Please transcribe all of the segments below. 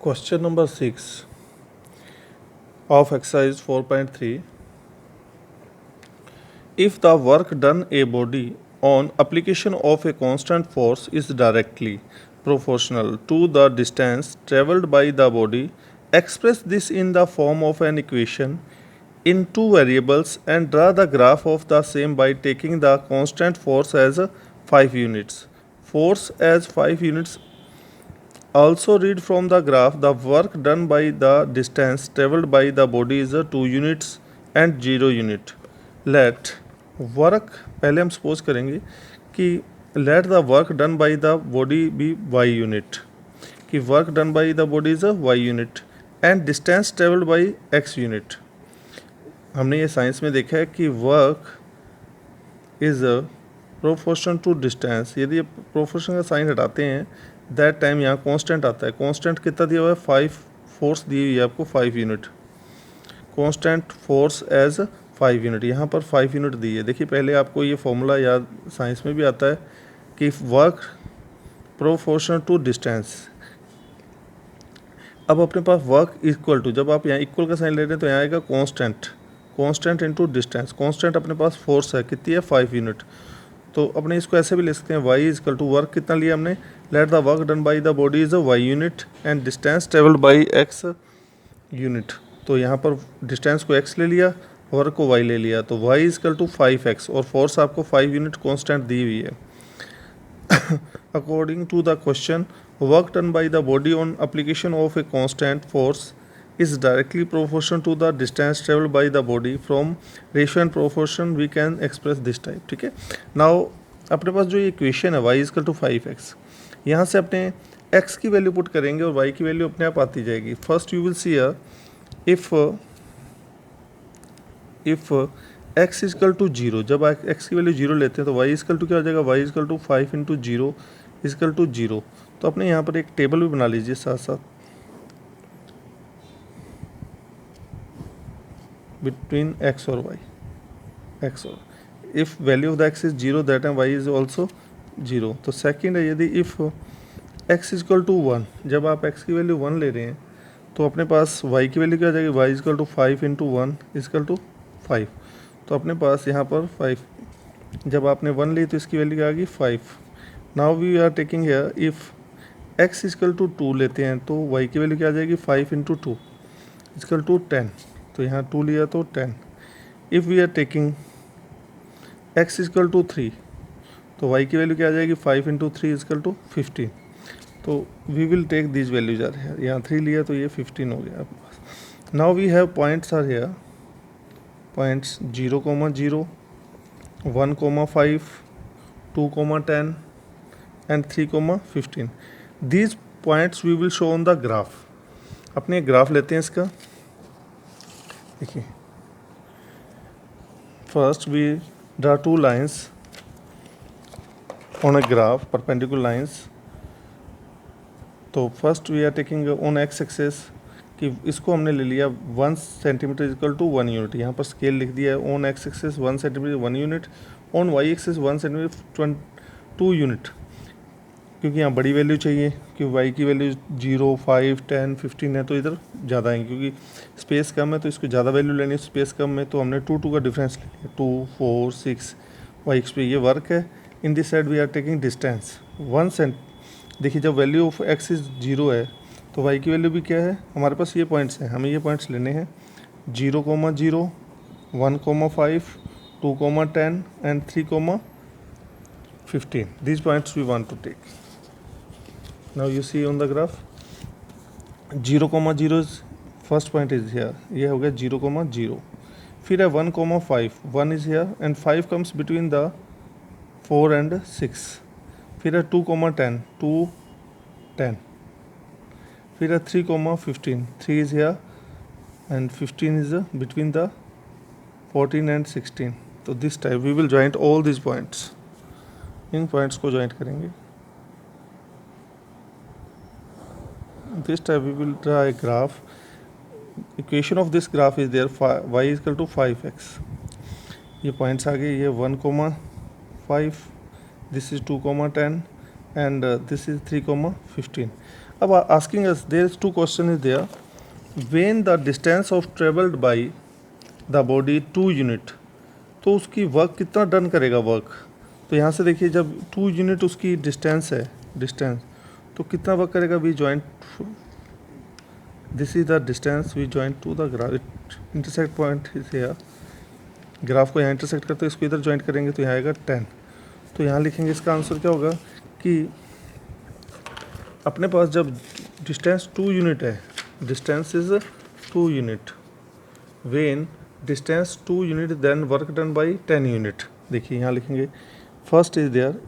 Question number 6 of exercise 4.3. If the work done a body on application of a constant force is directly proportional to the distance traveled by the body, express this in the form of an equation in two variables and draw the graph of the same by taking the constant force as 5 units. Force as 5 units. Also read from the graph the work done by the distance traveled by the body is 2 units and 0 unit. Let work, पहले हम suppose करेंगे कि let the work done by the body be y unit, कि work done by the body is a y unit and distance traveled by x unit. हमने ये science में देखा है कि work is proportion to distance. यदि proportion का sign हटाते हैं दैट टाइम यहाँ कांस्टेंट आता है. कांस्टेंट कितना दिया हुआ है? 5. फोर्स दी हुई है आपको 5 unit. Constant force as 5 unit. यहाँ पर 5 यूनिट दी है. देखिए पहले आपको ये फॉर्मूला याद साइंस में भी आता है कि वर्क प्रोपोर्शन टू डिस्टेंस. अब अपने पास वर्क इक्वल टू, जब आप यहाँ इक्वल का साइन ले रहे हैं तो यहाँ आएगा constant. Constant into distance. Constant अपने पास फोर्स है, कितनी है? 5 यूनिट. तो अपने इसको ऐसे भी ले सकते हैं y इजकल टू वर्क कितना लिया हमने? Let the work done by the body is a y unit and distance travelled by x unit. तो यहाँ पर डिस्टेंस को x ले लिया, वर्क को y ले लिया, तो y इजकल टू 5x और फोर्स आपको 5 यूनिट कॉन्स्टेंट दी हुई है. According to the question, work done by the body on application of a constant force is directly proportional to the distance traveled by the body. From ratio and proportion we can express this type. ठीक है. Now अपने पास जो ये equation है y is equal to 5x, यहाँ से अपने x की वैल्यू पुट करेंगे और y की वैल्यू अपने आप आती जाएगी. First you will see if x is equal to 0, जब x की वैल्यू 0 लेते हैं तो y इजकल टू क्या हो जाएगा? y is equal to 5 into 0 is equal to 0. तो अपने यहाँ पर एक टेबल भी बना लीजिए साथ साथ between x और y. x और if value of the x is 0 that time y is also 0. तो सेकंड है, यदि if x is equal to 1, जब आप x की वैल्यू 1 ले रहे हैं तो अपने पास y की वैल्यू क्या आ जाएगी? y is equal to 5 into 1 is equal to 5. तो अपने पास यहाँ पर 5, जब आपने 1 ली तो इसकी वैल्यू क्या आ गई? 5. Now we are taking here if x is equal to 2 लेते हैं तो y की वैल्यू क्या आ जाएगी? 5 इंटू 2 is equal to 10. तो यहाँ 2 लिया तो 10. If we are taking x is equal to 3 तो y की वैल्यू क्या आ जाएगी? 5 इंटू 3 इजकल टू 15. तो we will take this values are here. यहाँ 3 लिया तो ये 15 हो गया आपके पास. Now we have points are here. Points 0,0, 1,5, 2,10 and 3,15. These points we will show on the graph. अपने ग्राफ लेते हैं इसका. देखिए first we draw 2 lines on a graph, perpendicular lines. तो first we are taking on x axis कि इसको हमने ले लिया 1 सेंटीमीटर इक्वल टू 1 यूनिट. यहाँ पर स्केल लिख दिया है. On x axis 1 centimetre 1 unit, on y axis 1 centimetre 2 unit, क्योंकि यहाँ बड़ी वैल्यू चाहिए कि y की वैल्यू 0, 5, 10, 15 है तो इधर ज़्यादा है, क्योंकि स्पेस कम है तो इसको ज़्यादा वैल्यू लेनी है. स्पेस कम है तो हमने 2 का डिफरेंस ले लिया. 2, 4, 6 y पे ये वर्क है. In this side we are taking distance 1 cent. देखिए जब वैल्यू ऑफ x इज 0 है तो y की वैल्यू भी क्या है? हमारे पास ये पॉइंट्स हैं, हमें ये पॉइंट्स लेने हैं 0,0, 1,5, 2,10 and 3,15. These points we want to take. Now you see on the graph 0,0 is first point is here. ये हो गया 0,0. फिर है 1,5, 1 is here and 5 comes between the 4 and 6. फिर है 2,10, 2, 10. फिर है 3,15, 3 is here and 15 is between the 14 and 16. तो this type we will join all these points. इन पॉइंट्स को ज्वाइंट करेंगे. This type we will draw a graph. Equation of this graph is there y is equal to 5x. ये points आ गए. ये 1,5, this is 2,10 and this is 3,15. अब asking us, there is two question is there. When the distance of traveled by the body 2 unit, तो उसकी work कितना done करेगा work. तो यहाँ से देखिए जब 2 यूनिट उसकी डिस्टेंस है, डिस्टेंस तो कितना वर्क करेगा। We joint, this is the distance we joint to the graph, intersect point is here, graph को यहाँ इंटरसेक्ट करते इसको इधर जॉइंट करेंगे तो यहाँ आएगा 10। तो यहाँ लिखेंगे इसका आंसर क्या होगा कि अपने पास जब डिस्टेंस 2 यूनिट है, distance is 2 unit, when distance 2 unit then work done by 10 unit. देखिए यहाँ लिखेंगे first is there,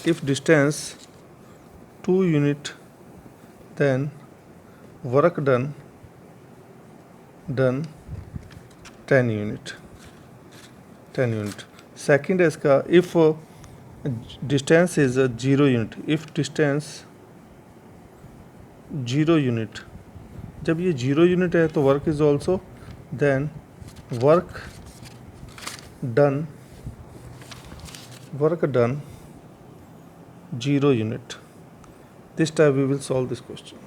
if distance 2 unit then work done 10 unit. Second है इसका, if distance is 0 unit, if distance 0 unit, जब ये 0 unit है तो work is also then work done 0 unit. This time we will solve this question.